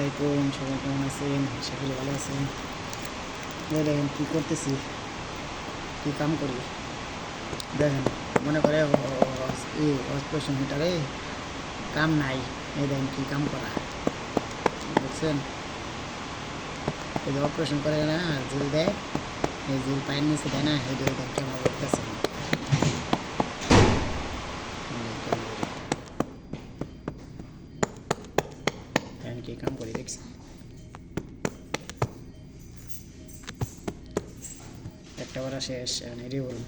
আলাইকুম, সবাই কেমন আছেন? আশা করি ভালো আছেন। দেখেন কী করতেছি, কী কাম করি দেখেন। মনে করে এই অপারেশন মিটারে কাম নাই, এই দেখেন কী কাম করা, বুঝছেন? এই যে অপারেশন করে না, জিল দেয়, এই জিল পায়ের নিচে দেয় না, এই দেখেন কেমন করতেছে। দেখেন কী কাম করি দেখছি। একটা বার শেষ, এরই বলুন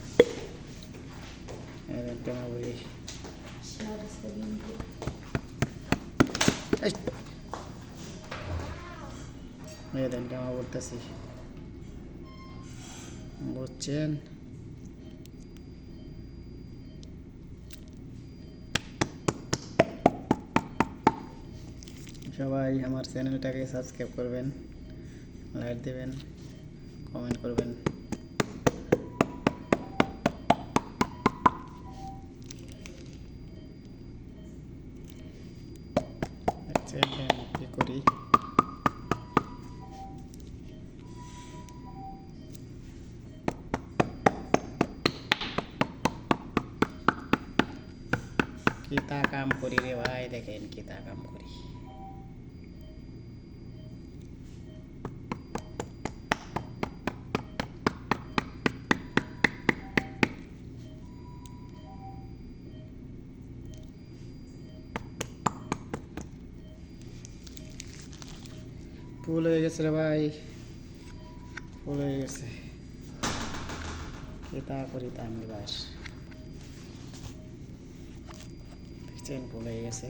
কেমন বলি। দেন কেমন বলতেছি, বুঝছেন? সবাই আমার চ্যানেলটাকে সাবস্ক্রাইব করবেন, লাইক দেবেন, কমেন্ট করবেন। কী করি, কিতা কাম করি রে ভাই, দেখেন কিতা কাম করি। ফুল হয়ে গেছে রে ভাই, ফুল হয়ে গেছে। কিতা করি তা আমি বাস, দেখছেন ফুল হয়ে গেছে।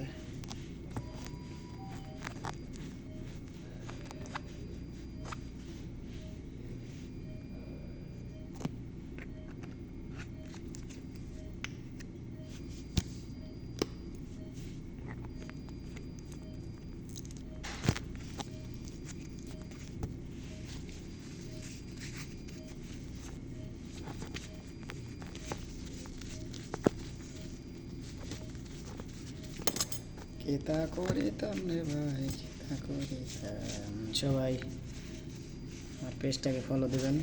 কিতা করিতাম রে ভাই, কিতা করিতাম। সবাই আমার পেজটাকে ফলো দেবেন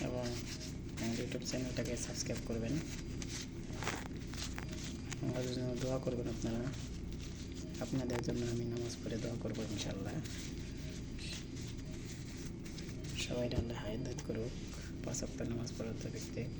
এবং আমার ইউটিউব চ্যানেলটাকে সাবস্ক্রাইব করবেন। আমার জন্য দোয়া করবেন আপনারা, আপনাদের জন্য আমি নামাজ পড়ে দোয়া করবো ইনশাল্লাহ। সবাই আল্লাহ হায়াত করুক, 5 ওয়াক্ত নামাজ পড়ার তৌফিক দিক।